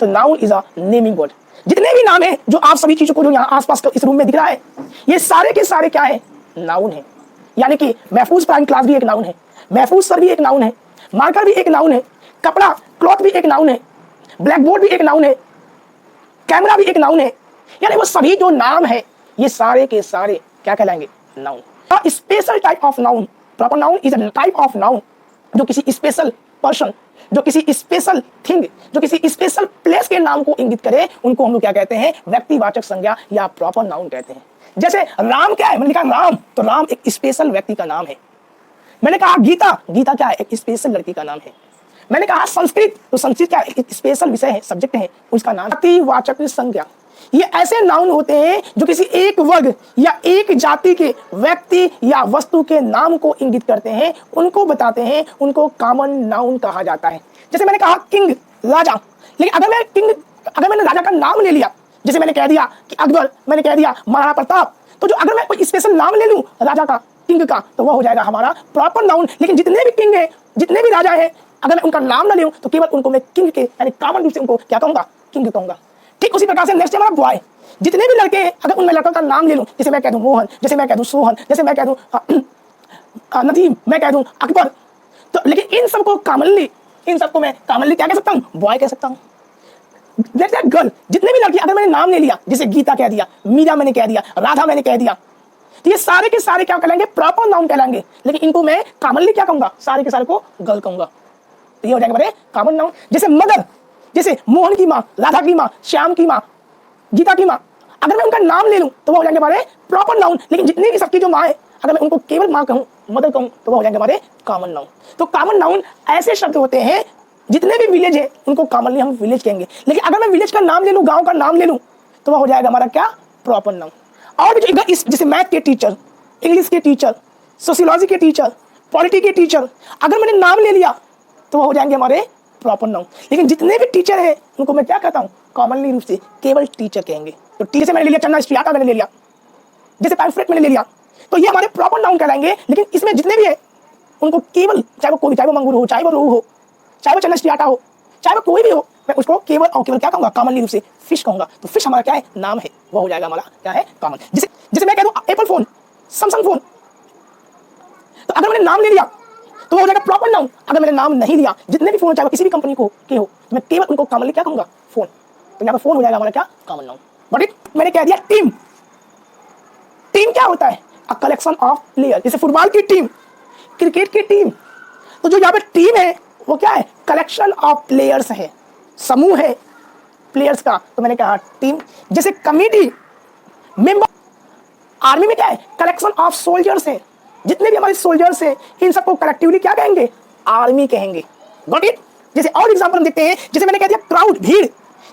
तो noun is a naming word. जितने भी नाम है जो आप सभी चीजों को जो यहाँ आसपास इस रूम में दिख रहा है, ये सारे के सारे क्या है? नाउन है। यानी कि महफूज प्राइम क्लास भी एक नाउन है, महफूज सर भी एक नाउन है, मार्कर भी एक नाउन है, कपड़ा क्लॉथ भी एक नाउन है, ब्लैक बोर्ड भी एक नाउन है, कैमरा भी एक नाउन है। यानी वो सभी जो नाम है ये सारे के सारे क्या कहलाएंगे? Noun. A special type of noun, proper noun is a type of noun जो किसी स्पेशल पर्सन, जो किसी स्पेशल थिंग, जो किसी स्पेशल प्लेस के नाम को इंगित करे, उनको हम लोग क्या कहते हैं? व्यक्तिवाचक संज्ञा या प्रॉपर नाउन कहते हैं। जैसे राम क्या है? मैंने लिखा राम, तो राम एक स्पेशल व्यक्ति का नाम है। मैंने कहा गीता, गीता क्या है? एक स्पेशल लड़की का नाम है। मैंने कहा संस्कृत, तो संस्कृत क्या है? एक स्पेशल विषय है, सब्जेक्ट है, उसका नाम। व्यक्तिवाचक संज्ञा ये ऐसे नाउन होते हैं जो किसी एक वर्ग या एक जाति के व्यक्ति या वस्तु के नाम को इंगित करते हैं, उनको बताते हैं, उनको कॉमन नाउन कहा जाता है। जैसे मैंने कहा किंग, राजा, लेकिन अगर मैंने राजा का नाम ले लिया, जैसे मैंने कह दिया कि अकबर, मैंने कह दिया महाराणा प्रताप, तो जो अगर मैं कोई स्पेशल नाम ले लूं राजा का, किंग का, तो वह हो जाएगा हमारा प्रॉपर नाउन। लेकिन जितने भी किंग है, जितने भी राजा है, अगर मैं उनका नाम ना लूं तो केवल उनको मैं किंग के यानी कॉमन रूप से उनको क्या कहूंगा? किंग कहूंगा। ठीक उसी प्रकार से नेक्स्ट हमारा बॉय, जितने भी लड़के हैं, अगर उन लड़कों का नाम ले लूं, जैसे मैं कह दूं मोहन, जैसे मैं कह दूं सोहन, जैसे मैं कह दूं नदीम, मैं कह दूं अकबर, तो लेकिन इन सबको कॉमनली, इन सबको मैं कॉमनली क्या कह सकता हूं? बॉय कह सकता हूं। गर्ल, जितने भी लड़की अगर मैंने नाम ले लिया, जैसे गीता कह दिया, मीरा मैंने कह दिया, राधा मैंने कह दिया, तो ये सारे के सारे क्या कहलाएंगे? प्रॉपर नाउन कहलाएंगे। लेकिन इनको मैं कॉमनली क्या कहूंगा? सारे के सारे को गर्ल कहूंगा। तो ये हो जाएगा कॉमन नाउन। जैसे मदर, जैसे मोहन की माँ, राधा की माँ, श्याम की माँ, गीता की माँ, अगर मैं उनका नाम ले लूं तो वो हो जाएंगे हमारे प्रॉपर नाउन। लेकिन जितनी भी सबकी जो माँ है, अगर मैं उनको केवल माँ कहूं, मदर कहूं, तो वो हो जाएंगे हमारे कॉमन नाउन। तो कॉमन नाउन ऐसे शब्द होते हैं, जितने भी विलेज है उनको कॉमनली हम विलेज कहेंगे। लेकिन अगर मैं विलेज का नाम ले लूं, गांव का नाम ले लूं, तो वो हो जाएगा हमारा क्या? Proper noun. और भी जैसे मैथ के टीचर, इंग्लिश के टीचर, सोशियोलॉजी के टीचर, पॉलिटी के टीचर, अगर मैंने नाम ले लिया तो वो हो जाएंगे हमारे प्रॉपर नाउन। लेकिन जितने भी टीचर हैं उनको मैं क्या कहता हूँ? कॉमनली रूप से केवल टीचर कहेंगे। तो टीचर से मैंने ले लिया चन्ना स्ट्रियाटा, मैंने ले लिया, जैसे पैम्फलेट मैंने ले लिया, तो ये हमारे प्रॉपर नाउन कहलाएंगे। लेकिन इसमें जितने भी है उनको केवल, चाहे वो कोई, चाहे वो मंगूर हो, चाहे वो रोहू हो, चाहे वो चन्ना स्ट्रियाटा हो, चाहे वो कोई भी हो, मैं उसको केवल और केवल क्या कहूँगा? कॉमनली रूप से फिश कहूँगा। तो फिश हमारा क्या है? नाम है, वो हो जाएगा हमारा क्या है? कॉमन। जैसे मैं कह दूँ एप्पल फोन, सैमसंग फोन, तो अगर मैंने नाम ले लिया तो हो जाएगा प्रॉपर नाउन। अगर मैंने नाम नहीं लिया, जितने भी फोन चाहे किसी भी कंपनी को के हो, तो मैं केवल उनको कॉमनली क्या कहूंगा? फोन। तो यहाँ पर फोन हो जाएगा हमारा क्या? Common noun. बट मैंने कह दिया टीम, टीम क्या होता है? A collection of player. जैसे फुटबॉल की टीम, क्रिकेट की टीम, तो जो यहाँ पे टीम है वो क्या है? कलेक्शन ऑफ प्लेयर्स है, समूह है प्लेयर्स का, तो मैंने कहा टीम। जैसे कमेटी मेंबर, आर्मी में क्या है? कलेक्शन ऑफ सोल्जर्स है, जितने भी हमारे सोल्जर्स हैं इन सबको कलेक्टिवली क्या कहेंगे? आर्मी कहेंगे। Got it? जैसे और एग्जांपल हम देखते हैं, जैसे मैंने कह दिया क्राउड, भीड़,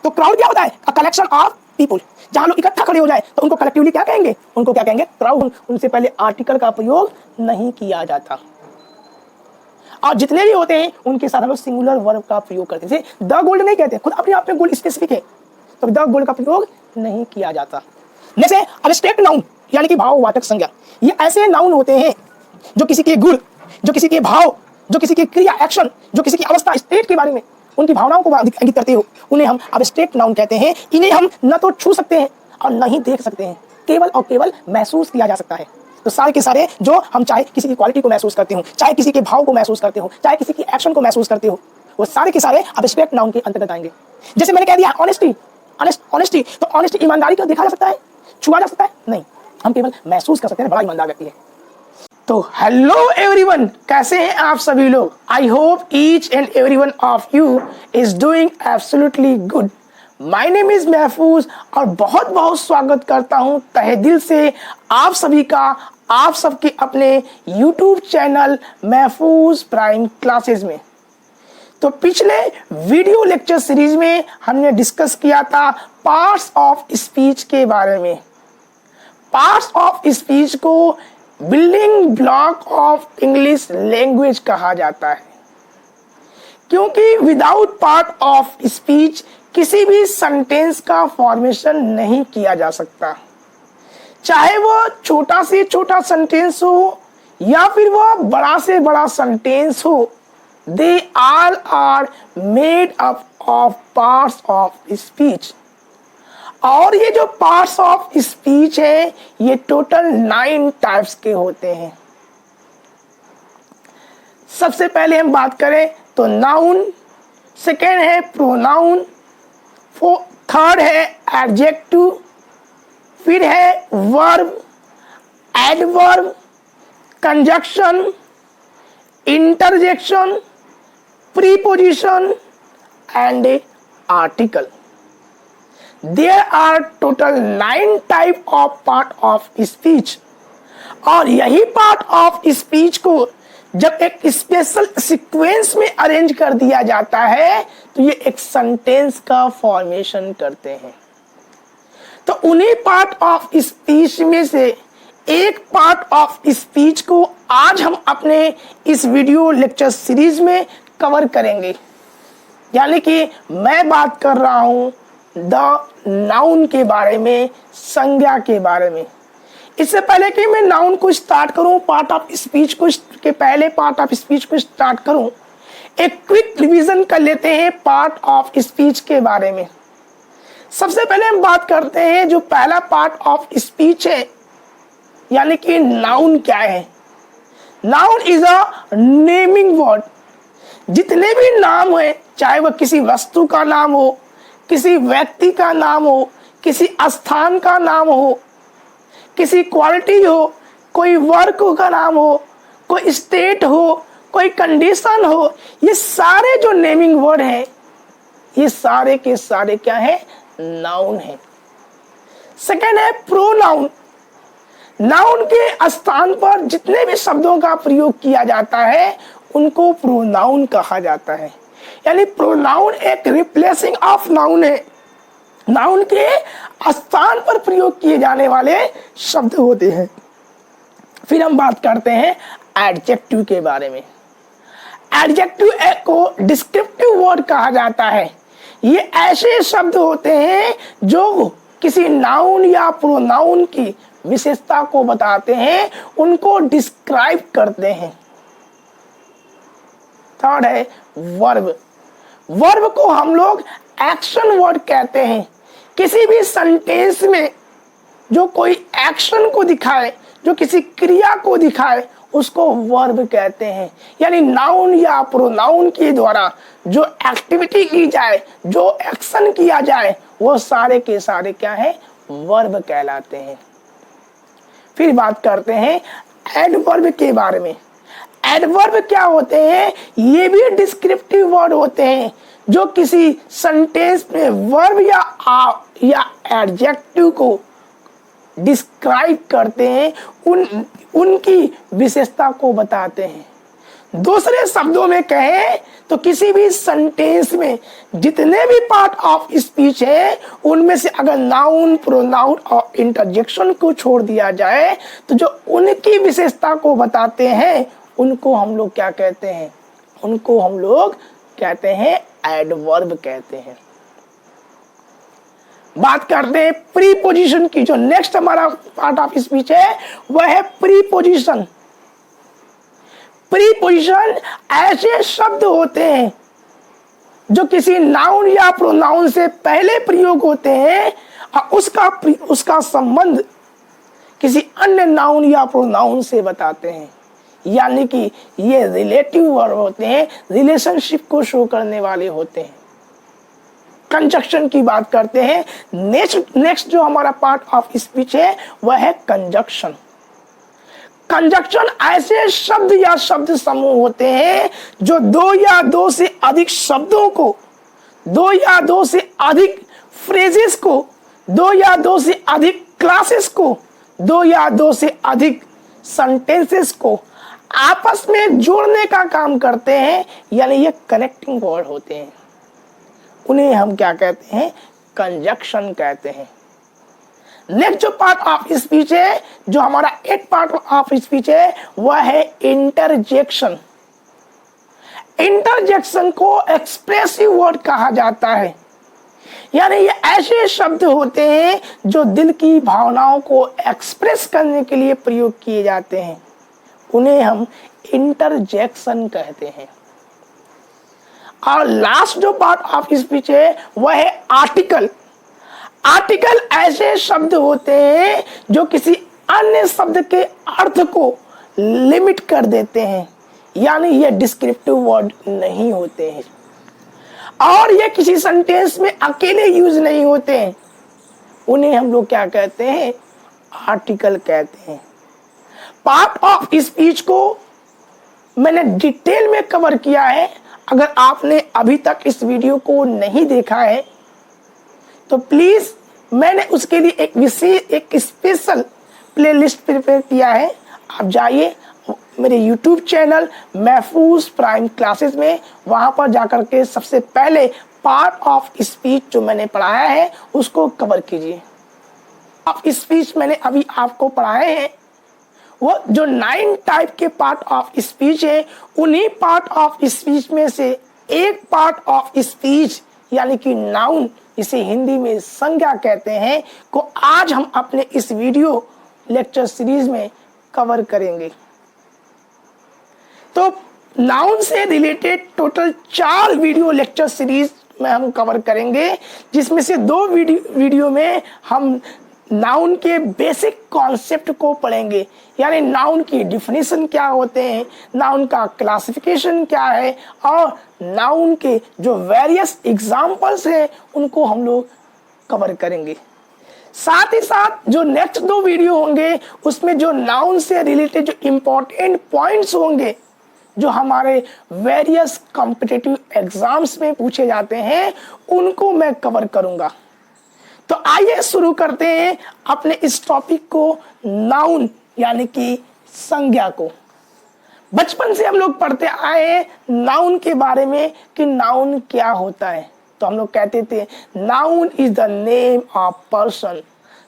तो क्राउड क्या होता है? अ कलेक्शन ऑफ पीपल, जहां लोग इकट्ठा खड़े हो जाए तो उनको कलेक्टिवली क्या कहेंगे? उनको क्या कहेंगे? क्राउड। उनसे पहले आर्टिकल का प्रयोग नहीं किया जाता, और जितने भी होते हैं उनके साथ हम लोग सिंगुलर वर्ब का प्रयोग करते हैं। जैसे द गोल्ड नहीं कहते, खुद अपने आप में गोल्ड स्पेसिफिक है, तो द गोल्ड का प्रयोग नहीं किया जाता। जैसे अब्स्ट्रैक्ट नाउन यानी कि भाववाचक संज्ञा, ये ऐसे नाउन होते हैं जो किसी के गुण, जो किसी के भाव, जो किसी की क्रिया एक्शन, जो किसी की अवस्था स्टेट के बारे में, उनकी भावनाओं को इंगित करते हो, उन्हें हम अब्स्ट्रैक्ट नाउन कहते हैं। इन्हें हम न तो छू सकते हैं और न ही देख सकते हैं, केवल और केवल महसूस किया जा सकता है। तो सारे के सारे जो हम चाहे किसी की क्वालिटी को महसूस करते हो, चाहे किसी के भाव को महसूस करते हो, चाहे किसी की एक्शन को महसूस करते हो, वो सारे के सारे अब्स्ट्रैक्ट नाउन के अंतर्गत आएंगे। जैसे मैंने कह दिया ऑनेस्टी, ऑनेस्टी, तो ऑनेस्टी ईमानदारी को देखा जा सकता है, छुआ जा सकता है? नहीं, हम केवल महसूस कर सकते हैं, बड़ा ईमानदार व्यक्ति है। तो हेलो एवरीवन, कैसे हैं आप सभी लोग? I hope each and everyone of you is doing absolutely good. My name is महफूज और बहुत बहुत स्वागत करता हूं तहे दिल से आप सभी का, आप सबके अपने YouTube चैनल महफूज प्राइम क्लासेस में। तो पिछले वीडियो लेक्चर सीरीज में हमने डिस्कस किया था पार्ट्स ऑफ स्पीच के बारे में। पार्ट्स ऑफ स्पीच को building block of English language कहा जाता है, क्योंकि विदाउट पार्ट ऑफ स्पीच किसी भी सेंटेंस का फॉर्मेशन नहीं किया जा सकता, चाहे वो छोटा से छोटा सेंटेंस हो या फिर वो बड़ा से बड़ा सेंटेंस हो। They all are made up of parts of speech. और ये जो पार्ट्स ऑफ स्पीच है ये टोटल 9 टाइप्स के होते हैं। सबसे पहले हम बात करें तो नाउन, सेकेंड है प्रोनाउन, थर्ड है एडजेक्टिव, फिर है verb, adverb, conjunction, interjection, preposition and article. There are total 9 type of part of speech। और यही पार्ट ऑफ स्पीच को जब एक स्पेशल सीक्वेंस में अरेंज कर दिया जाता है तो ये एक सेंटेंस का फॉर्मेशन करते हैं। तो उन्हीं पार्ट ऑफ स्पीच में से एक पार्ट ऑफ स्पीच को आज हम अपने इस वीडियो लेक्चर सीरीज में कवर करेंगे। यानी कि मैं बात कर रहा हूं द नाउन के बारे में, संज्ञा के बारे में। इससे पहले कि मैं नाउन को स्टार्ट करूं, पार्ट ऑफ स्पीच को के पहले पार्ट ऑफ स्पीच को स्टार्ट करूं, एक क्विक रिवीजन कर लेते हैं पार्ट ऑफ स्पीच के बारे में। सबसे पहले हम बात करते हैं जो पहला पार्ट ऑफ स्पीच है, यानी कि नाउन क्या है। Noun is a naming word. जितने भी नाम है, चाहे वह किसी वस्तु का नाम हो, किसी व्यक्ति का नाम हो, किसी स्थान का नाम हो, किसी क्वालिटी हो, कोई वर्क का नाम हो, कोई स्टेट हो, कोई कंडीशन हो, ये सारे जो नेमिंग वर्ड हैं ये सारे के सारे क्या है, नाउन है। सेकेंड है प्रोनाउन। नाउन के स्थान पर जितने भी शब्दों का प्रयोग किया जाता है उनको प्रोनाउन कहा जाता है। यानी प्रोनाउन एक रिप्लेसिंग ऑफ नाउन है। नाउन के स्थान पर प्रयोग किए जाने वाले शब्द होते हैं। फिर हम बात करते हैं एडजेक्टिव के बारे में। एडजेक्टिव को डिस्क्रिप्टिव वर्ड कहा जाता है। ये ऐसे शब्द होते हैं जो किसी नाउन या प्रोनाउन की विशेषता को बताते हैं, उनको डिस्क्राइब करते हैं। थर्ड है वर्ब। वर्ब को हम लोग एक्शन वर्ड कहते हैं। किसी भी सेंटेंस में जो कोई एक्शन को दिखाए, जो किसी क्रिया को दिखाए, उसको वर्ब कहते हैं। यानी नाउन या प्रोनाउन के द्वारा जो एक्टिविटी की जाए, जो एक्शन किया जाए, वो सारे के सारे क्या है, वर्ब कहलाते हैं। फिर बात करते हैं एडवर्ब के बारे में। एडवर्ब क्या होते हैं, ये भी डिस्क्रिप्टिव वर्ड होते हैं जो किसी सेंटेंस में वर्ब या एडजेक्टिव को डिस्क्राइब करते हैं, उनकी विशेषता को बताते हैं। दूसरे शब्दों में कहें तो किसी भी सेंटेंस में जितने भी पार्ट ऑफ स्पीच है उनमें से अगर नाउन, प्रोनाउन और इंटरजेक्शन को छोड़ दिया जाए तो जो उनकी विशेषता को बताते हैं उनको हम लोग क्या कहते हैं, उनको हम लोग कहते हैं एडवर्ब कहते हैं। बात करते हैं प्रीपोजिशन की। जो नेक्स्ट हमारा पार्ट ऑफ स्पीच है वह है प्रीपोजिशन। प्रीपोजिशन ऐसे शब्द होते हैं जो किसी नाउन या प्रोनाउन से पहले प्रयोग होते हैं और उसका संबंध किसी अन्य नाउन या प्रोनाउन से बताते हैं। यानी कि ये रिलेटिव वर्ड होते हैं, रिलेशनशिप को शो करने वाले होते हैं। कंजक्शन की बात करते हैं। नेक्स्ट जो हमारा पार्ट ऑफ स्पीच है वह है कंजक्शन। कंजक्शन ऐसे शब्द या शब्द समूह होते हैं जो दो या दो से अधिक शब्दों को, दो या दो से अधिक फ्रेजेस को, दो या दो से अधिक क्लासेस को, दो या दो से अधिक सेंटेंसेस को आपस में जोड़ने का काम करते हैं। यानी ये कनेक्टिंग वर्ड होते हैं, उन्हें हम क्या कहते हैं, कंजक्शन कहते हैं। नेक्स्ट जो पार्ट ऑफ स्पीच है, जो हमारा एक पार्ट ऑफ स्पीच है, वह है इंटरजेक्शन। इंटरजेक्शन को एक्सप्रेसिव वर्ड कहा जाता है। यानी ये ऐसे शब्द होते हैं जो दिल की भावनाओं को एक्सप्रेस करने के लिए प्रयोग किए जाते हैं, उन्हें हम इंटरजेक्शन कहते हैं। और लास्ट जो पार्ट ऑफ स्पीच है वह है आर्टिकल। आर्टिकल ऐसे शब्द होते हैं जो किसी अन्य शब्द के अर्थ को लिमिट कर देते हैं, यानी ये डिस्क्रिप्टिव वर्ड नहीं होते हैं और ये किसी सेंटेंस में अकेले यूज नहीं होते हैं। उन्हें हम लोग क्या कहते हैं? आर्टिकल कहते हैं। पार्ट ऑफ स्पीच को मैंने डिटेल में कवर किया है। अगर आपने अभी तक इस वीडियो को नहीं देखा है तो प्लीज, मैंने उसके लिए एक विशेष, एक स्पेशल प्लेलिस्ट प्रिपेयर किया है। आप जाइए मेरे YouTube चैनल महफूज प्राइम क्लासेस में, वहां पर जाकर के सबसे पहले पार्ट ऑफ स्पीच जो मैंने पढ़ाया है उसको कवर कीजिए। ऑफ स्पीच मैंने अभी आपको पढ़ाए हैं, वो जो 9 टाइप के पार्ट ऑफ स्पीच है, उन्हीं पार्ट ऑफ स्पीच में से एक पार्ट ऑफ स्पीच यानी कि नाउन, इसे हिंदी में संज्ञा कहते हैं, को आज हम अपने इस वीडियो लेक्चर सीरीज में कवर करेंगे। तो नाउन से related total 4 video lecture series में हम कवर करेंगे, जिसमें से 2 वीडियो में हम नाउन के बेसिक कॉन्सेप्ट को पढ़ेंगे, यानी नाउन की डिफिनीशन क्या होते हैं, नाउन का क्लासिफिकेशन क्या है और नाउन के जो वेरियस एग्जाम्पल्स हैं उनको हम लोग कवर करेंगे। साथ ही साथ जो नेक्स्ट 2 वीडियो होंगे उसमें जो नाउन से रिलेटेड जो इम्पोर्टेंट पॉइंट्स होंगे जो हमारे वेरियस कॉम्पिटिटिव एग्जाम्स में पूछे जाते हैं उनको मैं कवर करूंगा। तो आइए शुरू करते हैं अपने इस टॉपिक को, नाउन यानी कि संज्ञा को। बचपन से हम लोग पढ़ते आए हैं नाउन के बारे में कि नाउन क्या होता है। तो हम लोग कहते थे noun is the name of person,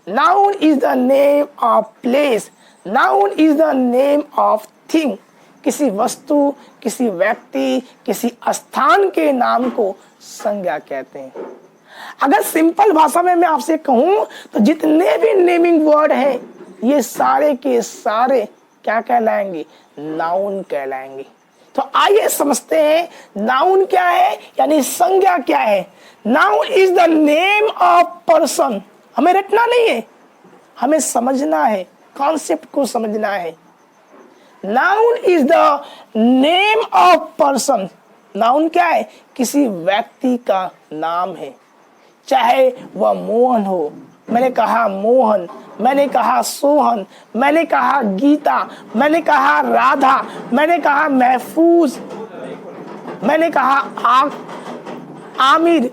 noun is the name of place, noun is the name of thing. किसी वस्तु, किसी व्यक्ति, किसी स्थान के नाम को संज्ञा कहते हैं। अगर सिंपल भाषा में मैं आपसे कहूं तो जितने भी नेमिंग वर्ड हैं ये सारे के सारे क्या कहलाएंगे? नाउन कहलाएंगे। तो आइए समझते हैं नाउन क्या है, यानी संज्ञा क्या है। Noun is the name of person. हमें रटना नहीं है, हमें समझना है, कॉन्सेप्ट को समझना है। Noun is the name of person. Noun क्या है? किसी व्यक्ति का नाम है, चाहे वह मोहन हो, मैंने कहा मोहन, मैंने कहा सोहन, मैंने कहा गीता, मैंने कहा राधा, मैंने कहा महफूज, मैंने कहा आमिर।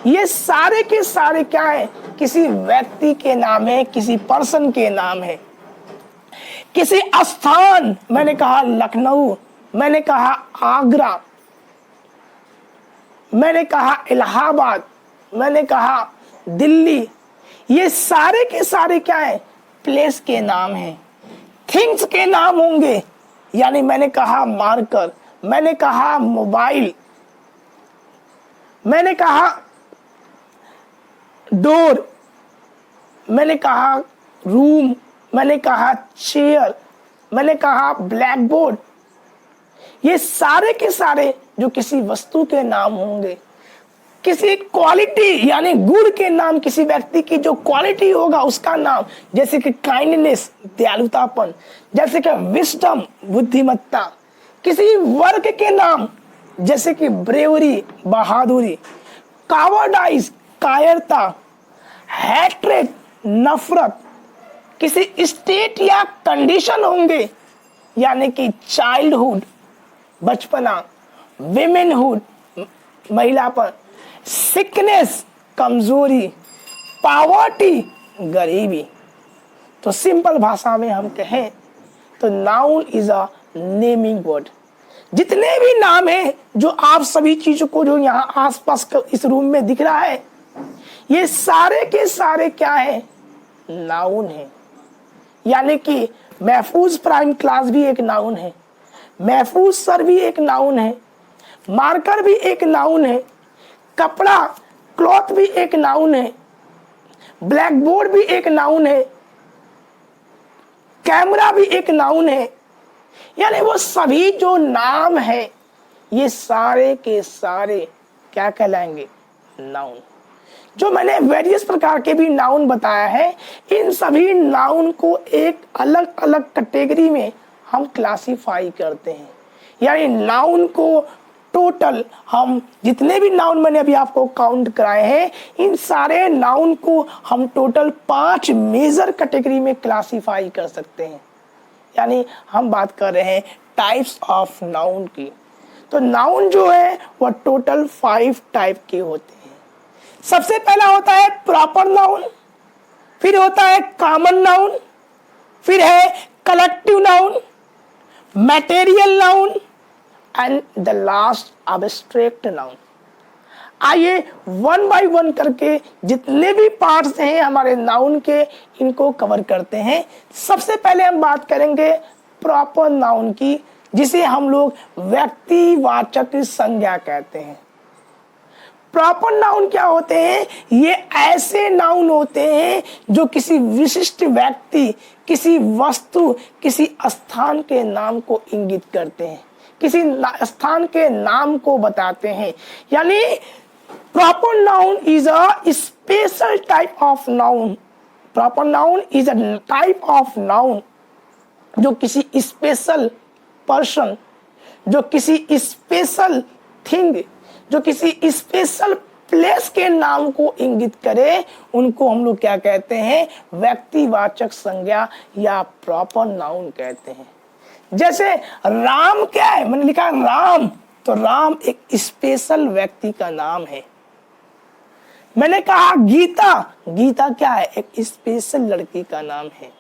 ये सारे के सारे क्या है? किसी व्यक्ति के नाम है, किसी पर्सन के नाम है। किसी स्थान, मैंने कहा लखनऊ, मैंने कहा आगरा, मैंने कहा इलाहाबाद, मैंने कहा दिल्ली। ये सारे के सारे क्या है? प्लेस के नाम हैं। थिंग्स के नाम होंगे, यानी मैंने कहा मार्कर, मैंने कहा मोबाइल, मैंने कहा डोर, मैंने कहा रूम, मैंने कहा चेयर, मैंने कहा ब्लैक बोर्ड। ये सारे के सारे जो किसी वस्तु के नाम होंगे। किसी क्वालिटी यानी गुण के नाम, किसी व्यक्ति की जो क्वालिटी होगा उसका नाम, जैसे कि काइंडनेस, दयालुतापन, जैसे कि विस्डम, बुद्धिमत्ता। किसी वर्क के नाम, जैसे कि ब्रेवरी, बहादुरी, कावर्डाइज, कायरता, हैट्रेड, नफरत। किसी स्टेट या कंडीशन होंगे, यानी कि चाइल्डहुड, बचपना, विमेनहुड, महिलापन, सिकनेस, कमजोरी, पावर्टी, गरीबी। तो सिंपल भाषा में हम कहें तो noun is a naming word. जितने भी नाम हैं जो आप सभी चीजों को जो यहाँ आसपास इस रूम में दिख रहा है, ये सारे के सारे क्या है? नाउन है। यानी कि महफूज प्राइम क्लास भी एक नाउन है, महफूज सर भी एक नाउन है, मार्कर भी एक नाउन है, कपड़ा, क्लॉथ भी एक नाउन है, ब्लैक बोर्ड भी एक नाउन है, कैमरा भी एक नाउन है। यानी वो सभी जो नाम है ये सारे के सारे क्या कहलाएंगे? नाउन। जो मैंने वेरियस प्रकार के भी नाउन बताया है, इन सभी नाउन को एक अलग अलग कैटेगरी में हम क्लासिफाई करते हैं। यानी नाउन को टोटल हम जितने भी नाउन मैंने अभी आपको काउंट कराए हैं, इन सारे नाउन को हम टोटल 5 मेजर कैटेगरी में क्लासिफाई कर सकते हैं। यानी हम बात कर रहे हैं टाइप्स ऑफ नाउन की। तो नाउन जो है वह टोटल 5 टाइप के होते हैं। सबसे पहला होता है प्रॉपर नाउन, फिर होता है कॉमन नाउन, फिर है collective noun, material noun and the last abstract noun. आइए वन बाय वन करके जितने भी पार्ट्स हैं हमारे नाउन के, इनको कवर करते हैं। सबसे पहले हम बात करेंगे प्रॉपर नाउन की, जिसे हम लोग व्यक्तिवाचक संज्ञा कहते हैं। प्रॉपर नाउन क्या होते हैं? ये ऐसे नाउन होते हैं जो किसी विशिष्ट व्यक्ति, किसी वस्तु, किसी स्थान के नाम को इंगित करते हैं, किसी स्थान के नाम को बताते हैं। यानी proper noun is a special type of noun. Proper noun is a type of noun जो किसी स्पेशल पर्सन, जो किसी स्पेशल थिंग, जो किसी स्पेशल प्लेस के नाम को इंगित करे, उनको हम लोग क्या कहते हैं? व्यक्तिवाचक संज्ञा या प्रॉपर नाउन कहते हैं। जैसे राम क्या है? मैंने लिखा राम, तो राम एक स्पेशल व्यक्ति का नाम है। मैंने कहा गीता, गीता क्या है? एक स्पेशल लड़की का नाम है।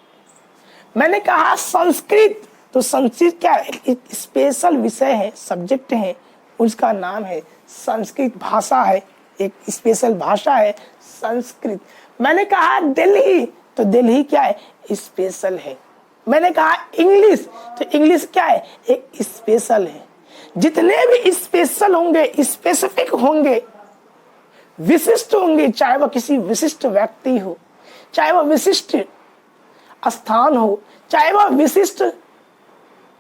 मैंने कहा संस्कृत, तो संस्कृत क्या है? एक स्पेशल विषय है, सब्जेक्ट है, उसका नाम है संस्कृत। भाषा है, एक स्पेशल भाषा है संस्कृत। मैंने कहा दिल्ली, तो दिल्ली क्या है? स्पेशल है। मैंने कहा इंग्लिश, तो इंग्लिश क्या है? एक स्पेशल है। जितने भी स्पेशल होंगे, स्पेसिफिक होंगे, विशिष्ट होंगे, चाहे वह किसी विशिष्ट व्यक्ति हो, चाहे वह विशिष्ट स्थान हो, चाहे वह विशिष्ट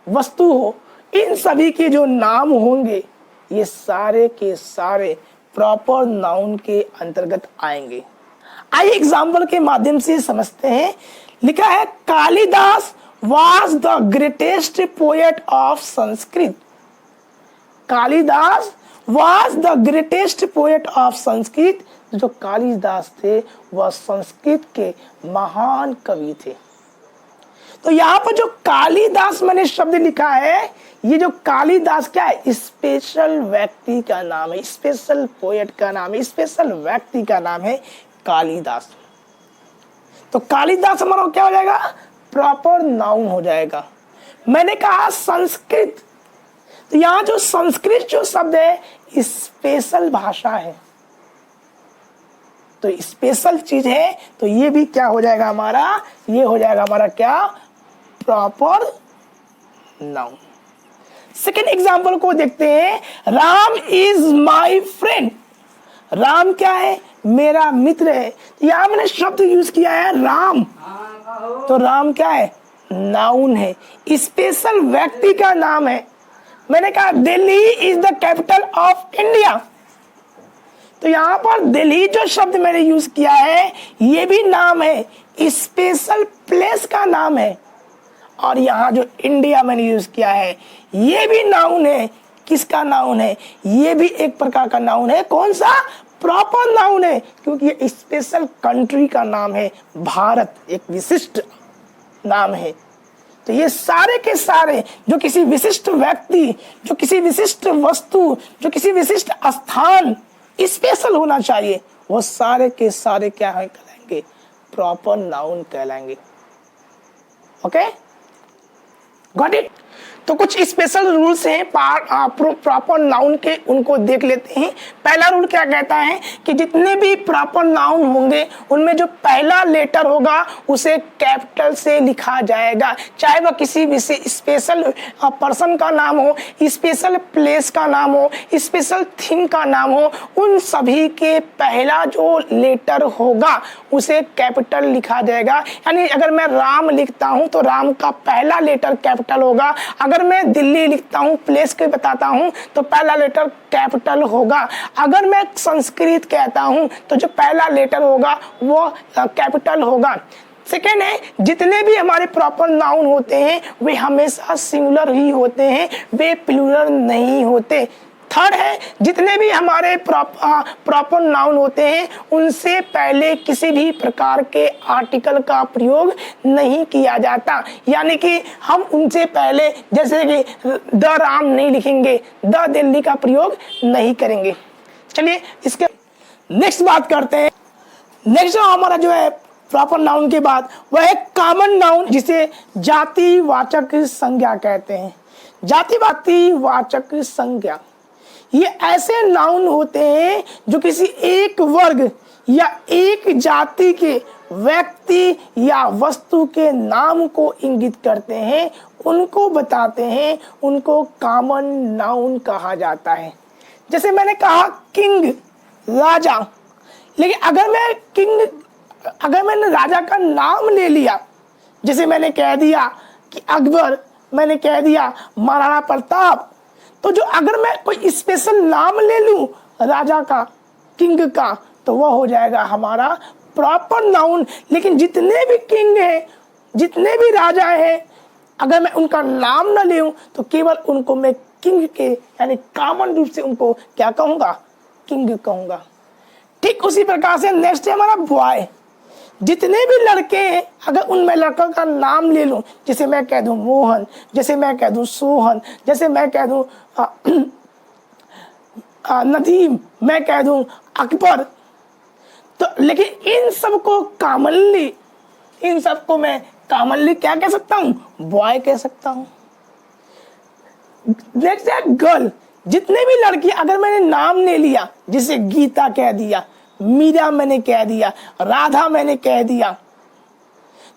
वस्तु हो, इन सभी के जो नाम होंगे ये सारे के सारे प्रॉपर नाउन के अंतर्गत आएंगे। आइए एग्जाम्पल के माध्यम से समझते हैं। लिखा है Kalidas was the greatest poet of Sanskrit. Kalidas was the greatest poet of Sanskrit. जो कालिदास थे वह संस्कृत के महान कवि थे। तो यहाँ पर जो कालिदास मैंने शब्द लिखा है, ये जो कालिदास क्या है? स्पेशल व्यक्ति का नाम है, स्पेशल पोएट का नाम है, स्पेशल व्यक्ति का नाम है कालिदास। तो कालिदास हमारा क्या हो जाएगा? प्रॉपर नाउन हो जाएगा। मैंने कहा संस्कृत, तो यहाँ जो संस्कृत जो शब्द है स्पेशल भाषा है, तो स्पेशल चीज है, तो ये भी क्या हो जाएगा हमारा? ये हो जाएगा हमारा क्या? Proper noun. सेकेंड एग्जाम्पल को देखते हैं। Ram is my friend. Ram क्या है? मेरा मित्र है। यहां मैंने शब्द यूज किया है राम, तो राम क्या है? नाउन है, स्पेशल व्यक्ति का नाम है। मैंने कहा Delhi is the capital of India, तो यहां पर दिल्ली जो शब्द मैंने यूज किया है ये भी नाम है, स्पेशल प्लेस का नाम है। और यहाँ जो इंडिया मैंने यूज किया है ये भी नाउन है। किसका नाउन है? ये भी एक प्रकार का नाउन है। कौन सा? प्रॉपर नाउन है, क्योंकि ये स्पेशल कंट्री का नाम है। भारत एक विशिष्ट नाम है। तो ये सारे के सारे जो किसी विशिष्ट व्यक्ति, जो किसी विशिष्ट वस्तु, जो किसी विशिष्ट स्थान स्पेशल होना चाहिए, वो सारे के सारे क्या है कहलाएंगे? प्रॉपर नाउन कहलाएंगे। Okay, got it? तो कुछ स्पेशल रूल्स हैं प्रॉपर नाउन के, उनको देख लेते हैं। पहला रूल क्या कहता है कि जितने भी प्रॉपर नाउन होंगे उनमें जो पहला लेटर होगा उसे कैपिटल से लिखा जाएगा। चाहे वह किसी विशेष स्पेशल पर्सन का नाम हो, स्पेशल प्लेस का नाम हो, स्पेशल थिंग का नाम हो, उन सभी के पहला जो लेटर होगा उसे कैपिटल लिखा जाएगा। यानी अगर मैं राम लिखता हूं तो राम का पहला लेटर कैपिटल होगा। अगर अगर मैं दिल्ली लिखता हूँ, प्लेस के बताता हूँ, तो पहला लेटर कैपिटल होगा। अगर मैं संस्कृत कहता हूँ तो जो पहला लेटर होगा वो कैपिटल होगा। सेकेंड है, जितने भी हमारे प्रॉपर नाउन होते हैं वे हमेशा सिंगुलर ही होते हैं, वे प्लूरल नहीं होते। थर्ड है, जितने भी हमारे प्रॉपर नाउन होते हैं उनसे पहले किसी भी प्रकार के आर्टिकल का प्रयोग नहीं किया जाता, यानी कि हम उनसे पहले जैसे कि द राम नहीं लिखेंगे, द दिल्ली का प्रयोग नहीं करेंगे। चलिए इसके नेक्स्ट बात करते हैं। नेक्स्ट हमारा जो है प्रॉपर नाउन के बाद वह है कॉमन नाउन, जिसे जातिवाचक संज्ञा कहते हैं। जातिवाचक संज्ञा ये ऐसे नाउन होते हैं जो किसी एक वर्ग या एक जाति के व्यक्ति या वस्तु के नाम को इंगित करते हैं, उनको बताते हैं, उनको कॉमन नाउन कहा जाता है। जैसे मैंने कहा किंग, राजा, लेकिन अगर मैंने राजा का नाम ले लिया, जैसे मैंने कह दिया कि अकबर, मैंने कह दिया महाराणा प्रताप, तो जो अगर मैं कोई स्पेशल नाम ले लूं राजा का, किंग का, तो वह हो जाएगा हमारा प्रॉपर नाउन। लेकिन जितने भी किंग हैं, जितने भी राजा हैं, अगर मैं उनका नाम ना लूं तो केवल उनको मैं किंग के यानी कॉमन रूप से उनको क्या कहूंगा, किंग कहूंगा। ठीक उसी प्रकार से नेक्स्ट है हमारा बॉय। जितने भी लड़के हैं अगर उनमें लड़कों का नाम ले लूं, जैसे मैं कह दूं मोहन, जैसे मैं कह दूं सोहन, जैसे मैं कह दूं नदीम, मैं कह दूं अकबर, तो लेकिन इन सबको कॉमनली क्या कह सकता हूं, बॉय कह सकता हूं। नेक्स्ट है गर्ल। जितने भी लड़की अगर मैंने नाम ले लिया, जैसे गीता कह दिया, मीरा मैंने कह दिया, राधा मैंने कह दिया,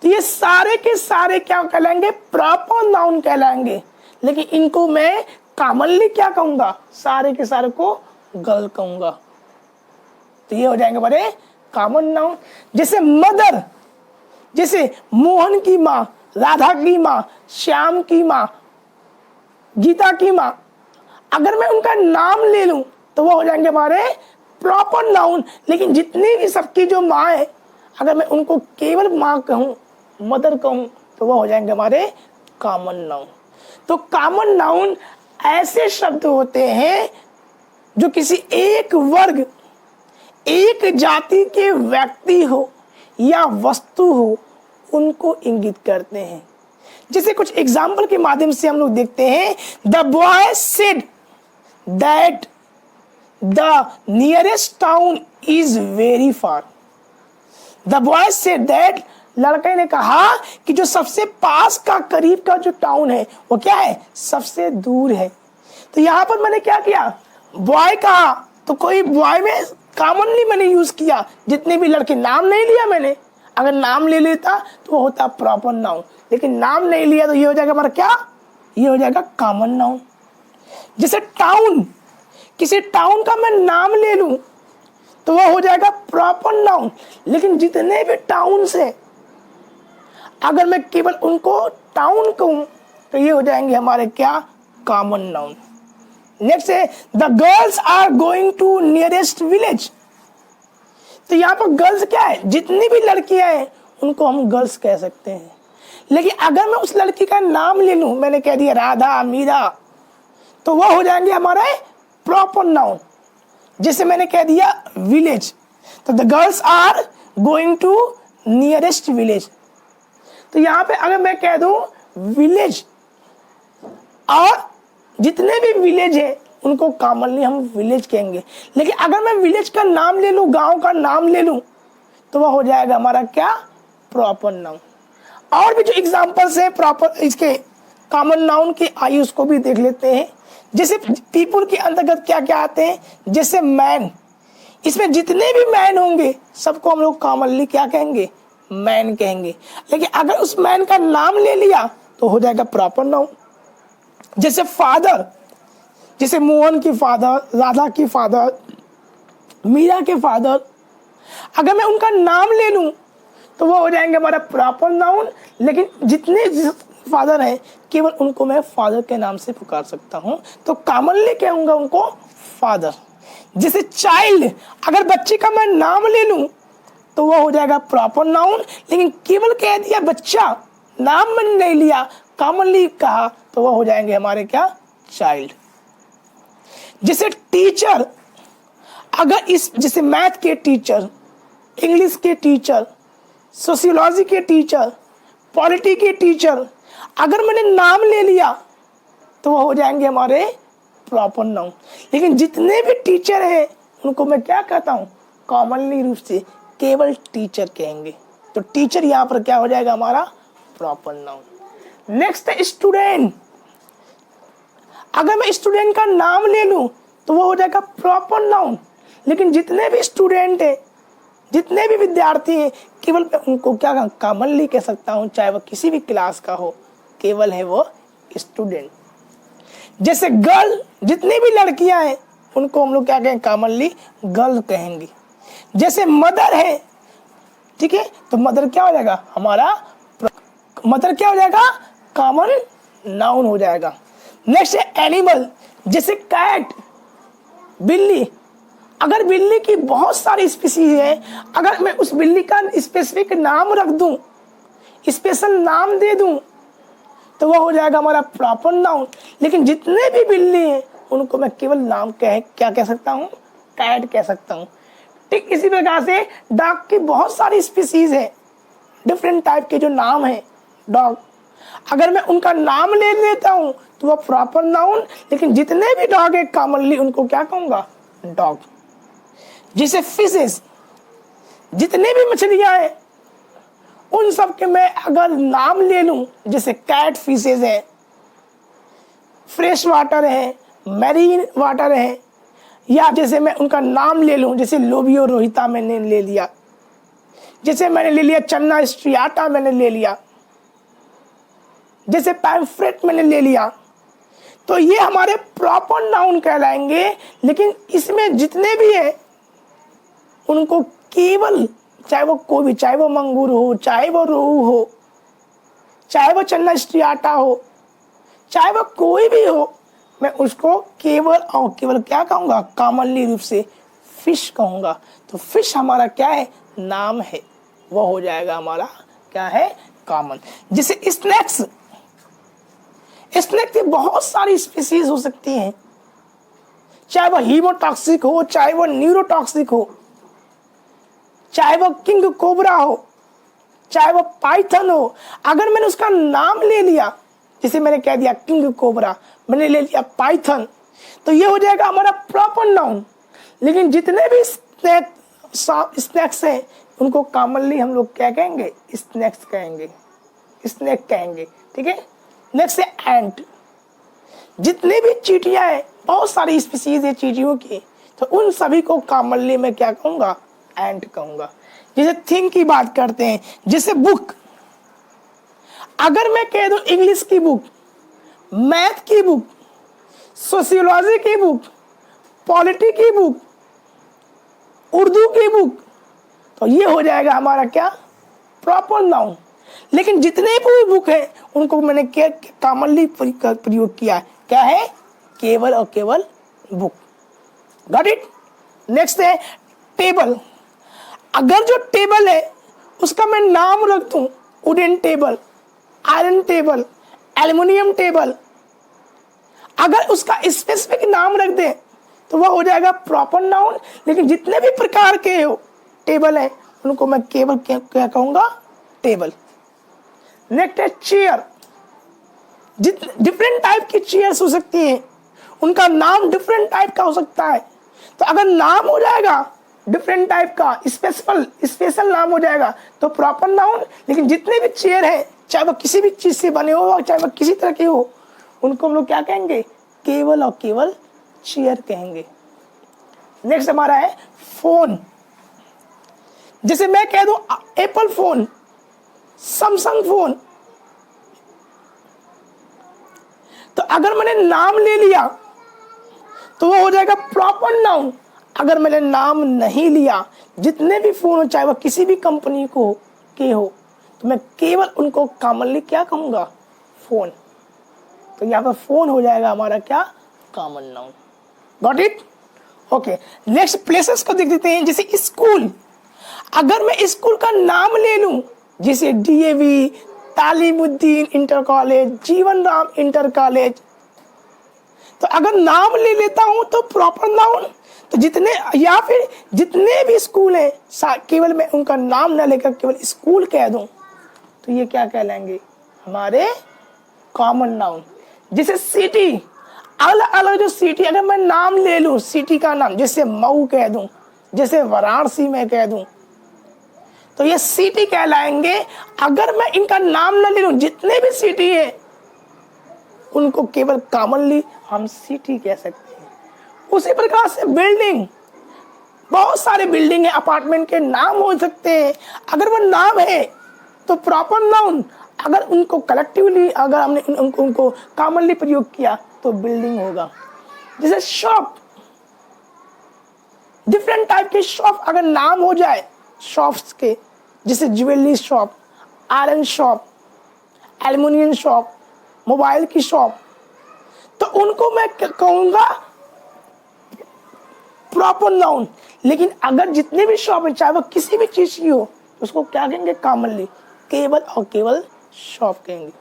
तो ये सारे के सारे क्या कहलाएंगे, प्रॉपर नाउन कहलाएंगे। लेकिन इनको मैं कॉमनली क्या कहूंगा, सारे के सारे को गर्ल कहूंगा। तो ये हो जाएंगे बड़े कॉमन नाउन। जैसे मदर, जैसे मोहन की माँ, राधा की माँ, श्याम की माँ, गीता की माँ, अगर मैं उनका नाम ले लूं तो वो हो जाएंगे हमारे प्रॉपर नाउन। लेकिन जितनी भी सबकी जो माँ है, अगर मैं उनको केवल माँ कहूँ, मदर कहूँ, तो वो हो जाएंगे हमारे कॉमन नाउन। तो कॉमन नाउन ऐसे शब्द होते हैं जो किसी एक वर्ग, एक जाति के व्यक्ति हो या वस्तु हो, उनको इंगित करते हैं। जैसे कुछ एग्जाम्पल के माध्यम से हम लोग देखते हैं। The boy said that the nearest town is very far. The boy said that, लड़के ने कहा कि जो सबसे पास का करीब का जो टाउन है वो क्या है, सबसे दूर है। तो यहाँ पर मैंने क्या किया, बॉय कहा, तो कोई बॉय में कॉमनली मैंने यूज किया, जितने भी लड़के, नाम नहीं लिया मैंने। अगर नाम ले लेता तो वो होता प्रॉपर नाउन, लेकिन नाम नहीं लिया तो ये हो जाएगा हमारा क्या, ये हो जाएगा कॉमन नाउन। जैसे टाउन, किसी टाउन का मैं नाम ले लूं तो वो हो जाएगा प्रॉपर नाउन। लेकिन जितने भी टाउन्स हैं अगर मैं केवल उनको टाउन कहूं तो ये हो जाएंगे हमारे क्या, कॉमन नाउन। नेक्स्ट है the girls are going to nearest village. तो यहाँ पर गर्ल्स क्या है, जितनी भी लड़कियां हैं उनको हम गर्ल्स कह सकते हैं। लेकिन अगर मैं उस लड़की का नाम ले लूं, मैंने कह दिया राधा, मीरा, तो वो हो जाएंगे हमारे प्रॉपर नाउन। जैसे मैंने कह दिया विलेज, तो the girls are going to nearest village. तो यहाँ पे अगर मैं कह दूं विलेज, और जितने भी विलेज है उनको कॉमनली हम विलेज कहेंगे। लेकिन अगर मैं विलेज का नाम ले लूं, गांव का नाम ले लूं, तो वह हो जाएगा हमारा क्या, प्रॉपर नाउन। और भी जो एग्जांपल्स है प्रॉपर इसके कॉमन नाउन के, आइए उसको भी देख लेते हैं। जैसे पीपुल के अंतर्गत क्या क्या आते हैं, जैसे मैन, इसमें जितने भी मैन होंगे सबको हम लोग कॉमनली क्या कहेंगे, मैन कहेंगे। लेकिन अगर उस मैन का नाम ले लिया तो हो जाएगा प्रॉपर नाउन। जैसे फादर, जैसे मोहन की फादर, राधा की फादर, मीरा के फादर, अगर मैं उनका नाम ले लूं तो वो हो जाएंगे हमारा प्रॉपर नाउन। लेकिन फादर है, केवल उनको मैं फादर के नाम से पुकार सकता हूँ, तो कॉमनली कहूँगा उनको फादर। जैसे चाइल्ड, अगर बच्चे का मैं नाम ले लूँ तो वह हो जाएगा प्रॉपर नाउन, लेकिन केवल कह दिया बच्चा, नाम मैंने नहीं लिया, कॉमनली कहा, तो वह हो जाएंगे हमारे क्या, चाइल्ड। जैसे टीचर, अगर इस जैसे मैथ के टीचर, इंग्लिश के टीचर, सोशियोलॉजी के टीचर, पॉलिटी के टीचर, अगर मैंने नाम ले लिया तो वह हो जाएंगे हमारे प्रॉपर नाउन। लेकिन जितने भी टीचर हैं उनको मैं क्या कहता हूँ, कॉमनली रूप से केवल टीचर कहेंगे, तो टीचर यहाँ पर क्या हो जाएगा हमारा प्रॉपर नाउन। नेक्स्ट है स्टूडेंट, अगर मैं स्टूडेंट का नाम ले लूँ तो वो हो जाएगा प्रॉपर नाउन, लेकिन जितने भी स्टूडेंट हैं, जितने भी विद्यार्थी हैं, केवल मैं उनको क्या कॉमनली कह सकता हूँ, चाहे वो किसी भी क्लास का हो, केवल है वो स्टूडेंट। जैसे गर्ल, जितनी भी लड़कियां हैं उनको हम लोग क्या कहेंगे, कॉमनली गर्ल कहेंगे। जैसे मदर है, ठीक है, तो मदर क्या हो जाएगा हमारा, मदर क्या हो जाएगा, कॉमन नाउन हो जाएगा। नेक्स्ट है एनिमल, जैसे कैट, बिल्ली, अगर बिल्ली की बहुत सारी स्पीसीज है, अगर मैं उस बिल्ली का स्पेसिफिक नाम रख दूं, स्पेशल नाम दे दूं, तो वह हो जाएगा हमारा प्रॉपर नाउन। लेकिन जितने भी बिल्ली हैं उनको मैं केवल नाम क्या कह सकता हूँ, कैट कह सकता हूँ। ठीक इसी प्रकार से डॉग की बहुत सारी स्पीसीज है, डिफरेंट टाइप के जो नाम है डॉग, अगर मैं उनका नाम ले लेता हूँ तो वह प्रॉपर नाउन, लेकिन जितने भी डॉग है कॉमनली उनको क्या कहूँगा, डॉग। जैसे फिशेस, जितने भी मछलियाँ हैं उन सब के मैं अगर नाम ले लूं, जैसे कैट फिशेस है, फ्रेश वाटर है, मैरीन वाटर है, या जैसे मैं उनका नाम ले लूं, जैसे लोबियो रोहिता मैंने ले लिया, जैसे मैंने ले लिया चन्ना स्ट्रियाटा मैंने ले लिया, जैसे पैम्फ्रेट मैंने ले लिया, तो ये हमारे प्रॉपर नाउन कहलाएंगे। लेकिन इसमें जितने भी है उनको केवल, चाहे वो कोई भी, चाहे वो मंगूर हो, चाहे वो रोहू हो, चाहे वो चन्ना स्ट्रियाटा हो, चाहे वो कोई भी हो, मैं उसको केवल और केवल क्या कहूँगा, कॉमनली रूप से फिश कहूँगा। तो फिश हमारा क्या है, नाम है, वो हो जाएगा हमारा क्या है, कॉमन। जैसे स्नैक्स, स्नैक की बहुत सारी स्पीसीज हो सकती हैं, चाहे वो हीमोटॉक्सिक हो, चाहे वो न्यूरोटॉक्सिक हो, चाहे वो किंग कोबरा हो, चाहे वो पाइथन हो। अगर मैंने उसका नाम ले लिया, जैसे मैंने कह दिया किंग कोबरा, मैंने ले लिया पाइथन, तो ये हो जाएगा हमारा प्रॉपर नाउन। लेकिन जितने भी स्नैक्स हैं उनको कॉमनली हम लोग क्या कहेंगे, स्नैक्स कहेंगे, स्नैक कहेंगे। ठीक है। नेक्स्ट है एंट, जितने भी चींटियां हैं, बहुत सारी स्पीसीज है चींटियों की, तो उन सभी को कॉमनली मैं क्या कहूँगा, एंट कहूँगा। जैसे थिंग की बात करते हैं, जैसे बुक, अगर मैं कह दूं इंग्लिश की बुक, मैथ की बुक, सोशियोलॉजी की बुक, पॉलिटी की बुक, उर्दू की बुक, तो ये हो जाएगा हमारा क्या, प्रॉपर नाउन। लेकिन जितने भी बुक है उनको मैंने क्या कॉमनली प्रयोग किया है, क्या है, केवल और केवल बुक। Got it. नेक्स्ट है टेबल, अगर जो टेबल है उसका मैं नाम रख दूं, wooden table, iron table, aluminium table, अगर उसका स्पेसिफिक नाम रख दे तो वह हो जाएगा प्रॉपर नाउन। लेकिन जितने भी प्रकार के हो टेबल है उनको मैं केवल क्या कहूँगा, टेबल। नेक्स्ट है चेयर, डिफरेंट टाइप की चेयर्स हो सकती हैं, उनका नाम डिफरेंट टाइप का हो सकता है। तो अगर नाम हो जाएगा डिफरेंट टाइप का, स्पेशल नाम हो जाएगा तो प्रॉपर नाउन। लेकिन जितने भी चेयर है, चाहे वो किसी भी चीज से बने हो, चाहे वो किसी तरह के हो, उनको हम लोग क्या कहेंगे, केवल और केवल चेयर कहेंगे। नेक्स्ट हमारा है फोन, जैसे मैं कह दूं एप्पल फोन, सैमसंग फोन, तो अगर मैंने नाम ले लिया तो वो हो जाएगा प्रॉपर नाउन। अगर मैंने नाम नहीं लिया, जितने भी फोन हो, चाहे वो किसी भी कंपनी को के हो, तो मैं केवल उनको कॉमनली क्या कहूँगा, फोन। तो यहाँ पर फोन हो जाएगा हमारा क्या, common noun. Got it? Okay, next places को देख देते हैं। जैसे स्कूल, अगर मैं स्कूल का नाम ले लूं, जैसे डीएवी, तालिमुद्दीन इंटर कॉलेज, जीवन राम इंटर कॉलेज, तो अगर नाम ले लेता हूं तो प्रॉपर नाउन। तो जितने या फिर जितने भी स्कूल हैं केवल मैं उनका नाम ना लेकर केवल स्कूल कह दूं तो ये क्या कहलाएंगे, हमारे कॉमन नाउन। जैसे सिटी, अलग अलग जो सिटी अगर मैं नाम ले लूं, सिटी का नाम जैसे मऊ कह दूं, जैसे वाराणसी में कह दूं, तो ये सिटी कहलाएंगे। अगर मैं इनका नाम ना ले लूं, जितने भी सिटी है उनको केवल कॉमनली हम सिटी कह सकते हैं। उसी प्रकार से बिल्डिंग, बहुत सारे बिल्डिंग है, अपार्टमेंट के नाम हो सकते हैं, अगर वो नाम है तो प्रॉपर नाउन। अगर उनको कलेक्टिवली अगर हमने उनको कॉमनली प्रयोग किया तो बिल्डिंग होगा। जैसे शॉप, डिफरेंट टाइप के शॉप अगर नाम हो जाए शॉप्स के, जैसे jewellery shop, iron shop, aluminium shop, mobile की शॉप, तो उनको मैं कहूंगा प्रॉपर नाउन। लेकिन अगर जितने भी शॉप है चाहे वो किसी भी चीज की हो, उसको क्या कहेंगे, कॉमनली, केवल और केवल शॉप कहेंगे।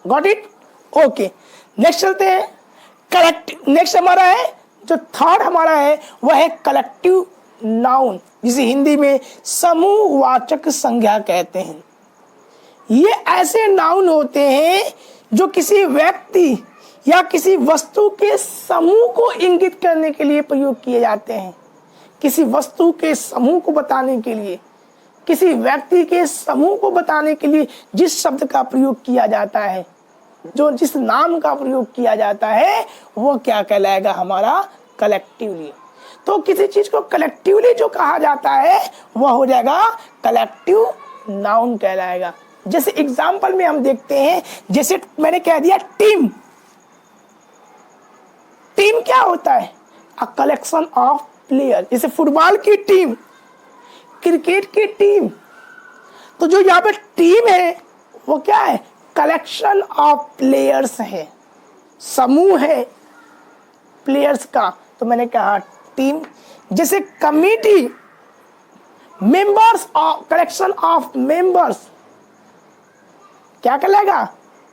Got it? ओके, नेक्स्ट चलते हैं। कलेक्टिव, नेक्स्ट हमारा है जो थर्ड हमारा है वह है कलेक्टिव नाउन, जिसे हिंदी में समूहवाचक संज्ञा कहते हैं। ये ऐसे नाउन होते हैं जो किसी व्यक्ति या किसी वस्तु के समूह को इंगित करने के लिए प्रयोग किए जाते हैं। किसी वस्तु के समूह को बताने के लिए, किसी व्यक्ति के समूह को बताने के लिए जिस शब्द का प्रयोग किया जाता है, जो जिस नाम का प्रयोग किया जाता है, वो क्या कहलाएगा, हमारा कलेक्टिवली। तो किसी चीज को कलेक्टिवली जो कहा जाता है वह हो जाएगा कलेक्टिव नाउन कहलाएगा। जैसे एग्जाम्पल में हम देखते हैं, जैसे मैंने कह दिया टीम। टीम क्या होता है, अ कलेक्शन ऑफ प्लेयर। जैसे फुटबॉल की टीम, क्रिकेट की टीम, तो जो यहाँ पे टीम है वो क्या है, कलेक्शन ऑफ प्लेयर्स है, समूह है प्लेयर्स का, तो मैंने कहा टीम। जैसे committee, members of, collection of members, क्या कहलाएगा,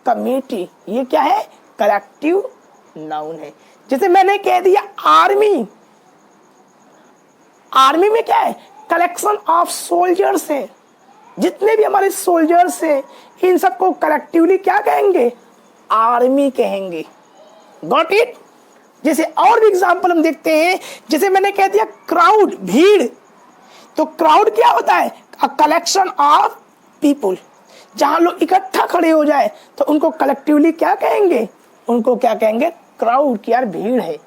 कमिटी। ये क्या है, कलेक्टिव नाउन है। जैसे मैंने कह दिया आर्मी, आर्मी में क्या है, कलेक्शन ऑफ सोल्जर्स है, जितने भी हमारे सोल्जर्स हैं इन सबको कलेक्टिवली क्या कहेंगे, आर्मी कहेंगे। Got it? जैसे और भी एग्जांपल हम देखते हैं, जैसे मैंने कह दिया क्राउड, भीड़, तो क्राउड क्या होता है, अ कलेक्शन ऑफ पीपुल। जहां लोग इकट्ठा खड़े हो जाए तो उनको कलेक्टिवली क्या कहेंगे, उनको क्या कहेंगे, क्राउड, की यार भीड़ है।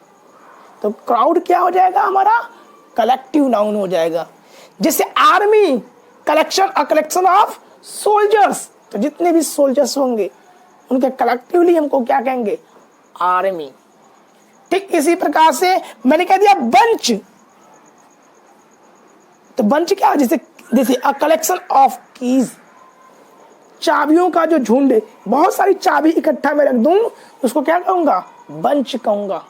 तो क्राउड क्या हो जाएगा, हमारा कलेक्टिव नाउन हो जाएगा। जैसे army, collection, a collection of soldiers, तो जितने भी सोल्जर्स होंगे उनके कलेक्टिवली हमको क्या कहेंगे, आर्मी। ठीक इसी प्रकार से मैंने कह दिया बंच, तो बंच क्या, जैसे अ कलेक्शन ऑफ कीज, चाबियों का जो झुंड है, बहुत सारी चाबी इकट्ठा में रख दूं उसको क्या कहूंगा, बंच कहूंगा।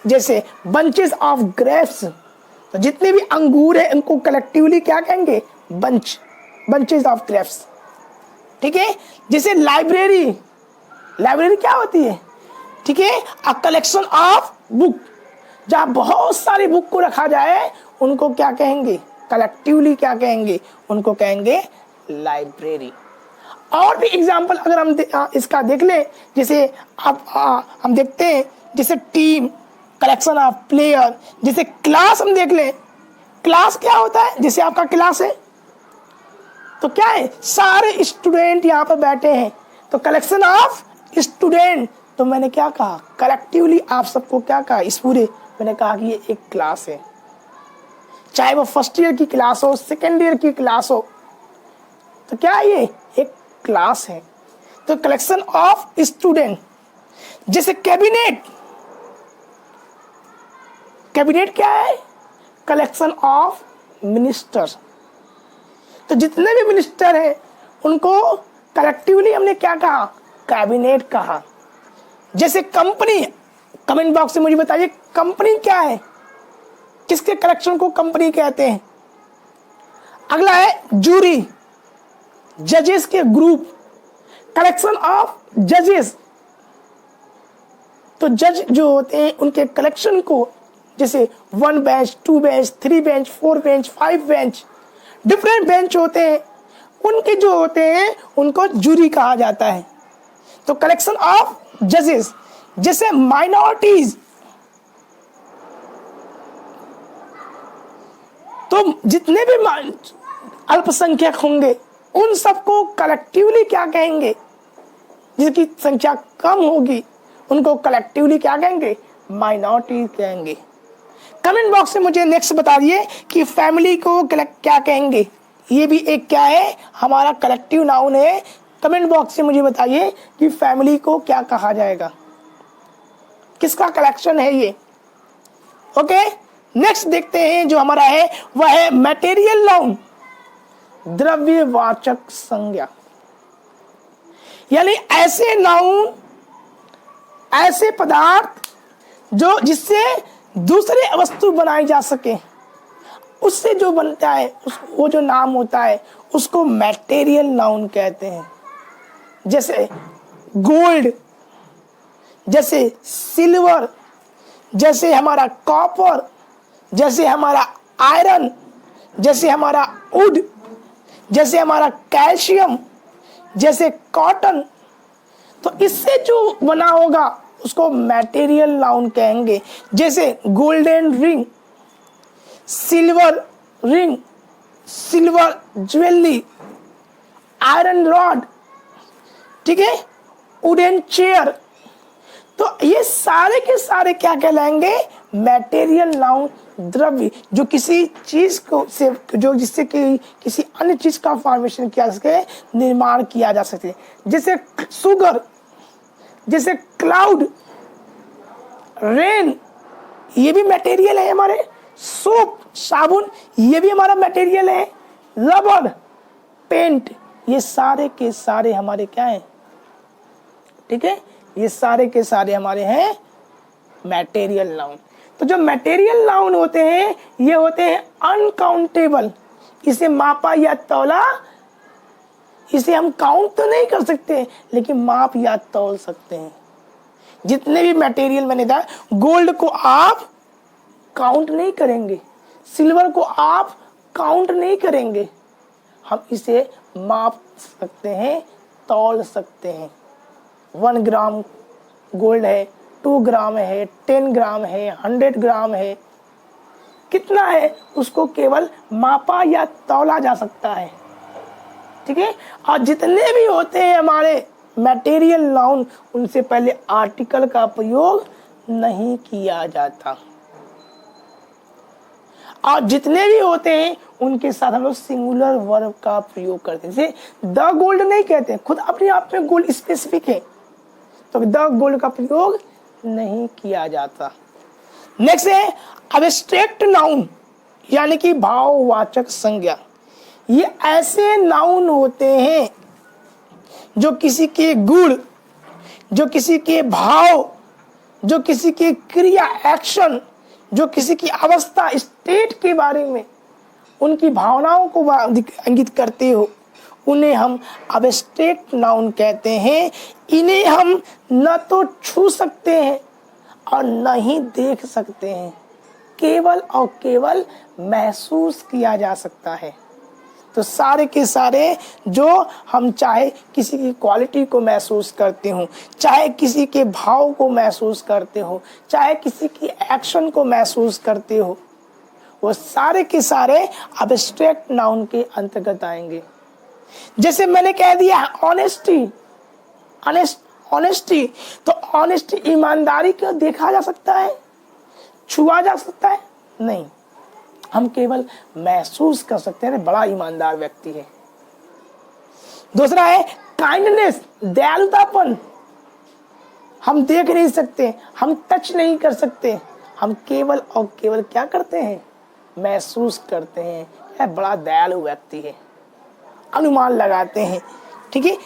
जैसे बंचेस ऑफ ग्रेप्स, तो जितने भी अंगूर है उनको कलेक्टिवली क्या कहेंगे, बंच, बंचेस ऑफ ग्रेप्स। ठीक है। जैसे लाइब्रेरी, लाइब्रेरी क्या होती है, ठीक है, अ कलेक्शन ऑफ बुक, जहां बहुत सारी बुक को रखा जाए उनको क्या कहेंगे, कलेक्टिवली क्या कहेंगे, उनको कहेंगे लाइब्रेरी। और भी एग्जाम्पल अगर हम इसका देख ले, जैसे अब हम देखते हैं, जैसे टीम, कलेक्शन ऑफ प्लेयर। जैसे क्लास हम देख ले, क्लास क्या होता है, जैसे आपका क्लास है तो क्या है, सारे स्टूडेंट यहाँ पर बैठे हैं, तो कलेक्शन ऑफ स्टूडेंट। तो मैंने क्या कहा, कलेक्टिवली आप सबको क्या कहा, इस पूरे मैंने कहा कि ये एक क्लास है, चाहे वो फर्स्ट ईयर की क्लास हो, सेकेंड ईयर की क्लास हो, तो क्या ये एक क्लास है। तो कलेक्शन ऑफ स्टूडेंट। जैसे कैबिनेट, कैबिनेट क्या है, कलेक्शन ऑफ मिनिस्टर्स, तो जितने भी मिनिस्टर हैं उनको कलेक्टिवली हमने क्या कहा, कैबिनेट कहा। जैसे कंपनी, कमेंट बॉक्स में मुझे बताइए कंपनी क्या है, किसके कलेक्शन को कंपनी कहते हैं। अगला है जूरी, जजेस के ग्रुप, कलेक्शन ऑफ जजेस। तो जज जो होते हैं उनके कलेक्शन को, जैसे 1 bench, 2 bench, 3 bench, 4 bench, 5 bench, different bench होते हैं, उनके जो होते हैं उनको जूरी कहा जाता है। तो कलेक्शन ऑफ जजेस। जैसे माइनॉरिटीज, तो जितने भी अल्पसंख्यक होंगे उन सबको कलेक्टिवली क्या कहेंगे, जिसकी संख्या कम होगी उनको कलेक्टिवली क्या कहेंगे, माइनॉरिटी कहेंगे। कमेंट बॉक्स में मुझे नेक्स्ट बता दिए कि फैमिली को क्या कहेंगे। ये भी एक क्या है, हमारा कलेक्टिव नाउन है। कमेंट बॉक्स से मुझे बताइए कि फैमिली को क्या कहा जाएगा, किसका कलेक्शन है ये। ओके, नेक्स्ट देखते हैं जो हमारा है वह है मटेरियल नाउन, द्रव्यवाचक संज्ञा। यानी ऐसे नाउन, ऐसे पदार्थ जो जिससे दूसरे वस्तु बनाई जा सके, उससे जो बनता है वो जो नाम होता है उसको मटेरियल नाउन कहते हैं। जैसे गोल्ड, जैसे सिल्वर, जैसे हमारा कॉपर, जैसे हमारा आयरन, जैसे हमारा वुड, जैसे हमारा कैल्शियम, जैसे कॉटन। तो इससे जो बना होगा उसको मटेरियल नाउन कहेंगे। जैसे golden ring, silver ring, silver jewellery, iron rod, ठीक है, वुडन चेयर। तो ये सारे के सारे क्या कहलाएंगे, मटेरियल नाउन, द्रव्य जो किसी चीज को से जो जिससे कि किसी अन्य चीज का फॉर्मेशन किया सके, निर्माण किया जा सके। जैसे सुगर, जैसे क्लाउड, रेन, ये भी मटेरियल है हमारे। सोप, साबुन, ये भी हमारा मटेरियल है। रबर, पेंट, ये सारे के सारे हमारे क्या है, ठीक है, ये सारे के सारे हमारे हैं मटेरियल नाउन। तो जो मटेरियल नाउन होते हैं ये होते हैं अनकाउंटेबल। इसे मापा या तौला, इसे हम काउंट तो नहीं कर सकते लेकिन माप या तौल सकते हैं। जितने भी मटेरियल मैंने कहा, गोल्ड को आप काउंट नहीं करेंगे, सिल्वर को आप काउंट नहीं करेंगे, हम इसे माप सकते हैं, तौल सकते हैं। 1 ग्राम गोल्ड है, 2 ग्राम है, 10 ग्राम है, 100 ग्राम है, कितना है उसको केवल मापा या तौला जा सकता है, ठीक है। और जितने भी होते हैं हमारे मटेरियल नाउन, उनसे पहले आर्टिकल का प्रयोग नहीं किया जाता, और जितने भी होते हैं उनके साथ हम लोग सिंगुलर वर्ब का प्रयोग करते हैं। जैसे द गोल्ड नहीं कहते, खुद अपने आप में गोल्ड स्पेसिफिक है, तो द गोल्ड का प्रयोग नहीं किया जाता। नेक्स्ट है एब्स्ट्रैक्ट नाउन, यानी कि भाववाचक संज्ञा। ये ऐसे नाउन होते हैं जो किसी के गुण, जो किसी के भाव, जो किसी की क्रिया, एक्शन, जो किसी की अवस्था, स्टेट के बारे में, उनकी भावनाओं को इंगित करते हो, उन्हें हम एब्स्ट्रैक्ट नाउन कहते हैं। इन्हें हम न तो छू सकते हैं और न ही देख सकते हैं, केवल और केवल महसूस किया जा सकता है। तो सारे के सारे जो हम चाहे किसी की क्वालिटी को महसूस करते हो, चाहे किसी के भाव को महसूस करते हो, चाहे किसी की एक्शन को महसूस करते हो, वो सारे के सारे एब्स्ट्रैक्ट नाउन के अंतर्गत आएंगे। जैसे मैंने कह दिया ऑनेस्टी, ऑनेस्टी, तो ऑनेस्टी ईमानदारी को देखा जा सकता है, छुआ जा सकता है नहीं, हम केवल महसूस कर सकते हैं बड़ा ईमानदार व्यक्ति है। दूसरा है काइंडनेस, दयालुतापन, हम देख नहीं सकते, हम टच नहीं कर सकते, हम केवल और केवल क्या करते हैं, महसूस करते हैं, यह बड़ा दयालु व्यक्ति है, अनुमान लगाते हैं, ठीक है।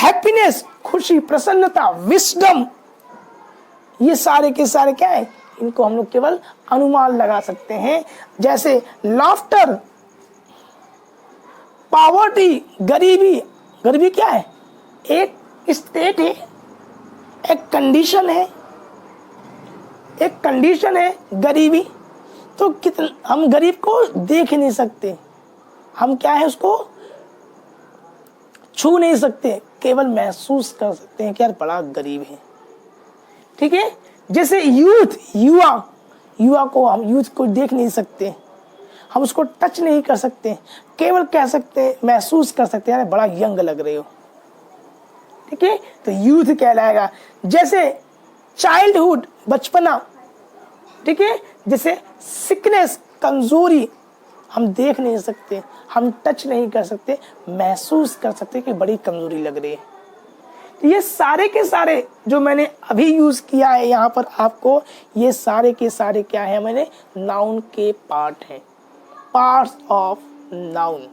हैप्पीनेस, खुशी, प्रसन्नता, विस्डम, ये सारे के सारे क्या है, इनको हम लोग केवल अनुमान लगा सकते हैं। जैसे लाफ्टर, पॉवर्टी, गरीबी, गरीबी क्या है, एक स्टेट है, एक कंडीशन है, एक कंडीशन है गरीबी। तो कितना हम गरीब को देख नहीं सकते, हम क्या है उसको छू नहीं सकते, केवल महसूस कर सकते हैं कि यार बड़ा गरीब है। ठीक है, जैसे यूथ, युवा, युवा को हम यूथ को देख नहीं सकते, हम उसको टच नहीं कर सकते, केवल कह सकते हैं, महसूस कर सकते हैं, यार बड़ा यंग लग रहे हो। ठीक है, तो यूथ कहलाएगा। जैसे चाइल्डहुड, बचपना। ठीक है, जैसे सिकनेस, कमजोरी, हम देख नहीं सकते, हम टच नहीं कर सकते, महसूस कर सकते कि बड़ी कमजोरी लग रही है। तो ये सारे के सारे जो मैंने अभी यूज किया है यहाँ पर आपको, ये सारे के सारे क्या है, मैंने नाउन के पार्ट हैं, parts of noun,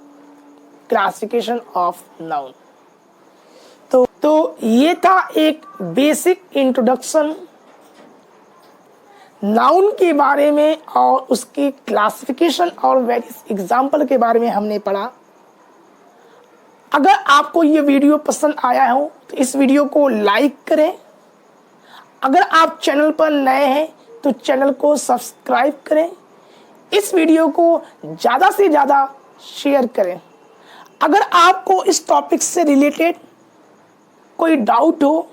classification of noun. तो ये था एक बेसिक इंट्रोडक्शन नाउन के बारे में और उसकी क्लासिफिकेशन और वेरियस एग्जाम्पल के बारे में हमने पढ़ा। अगर आपको ये वीडियो पसंद आया हो तो इस वीडियो को लाइक करें। अगर आप चैनल पर नए हैं तो चैनल को सब्सक्राइब करें। इस वीडियो को ज़्यादा से ज़्यादा शेयर करें। अगर आपको इस टॉपिक से रिलेटेड कोई डाउट हो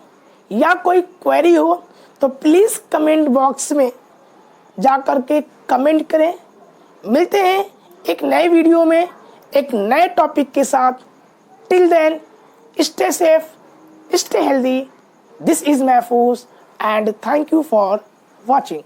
या कोई क्वेरी हो तो प्लीज़ कमेंट बॉक्स में जा कर के कमेंट करें। मिलते हैं एक नए वीडियो में एक नए टॉपिक के साथ। Till then stay safe, stay healthy. This is Mahfooz and thank you for watching.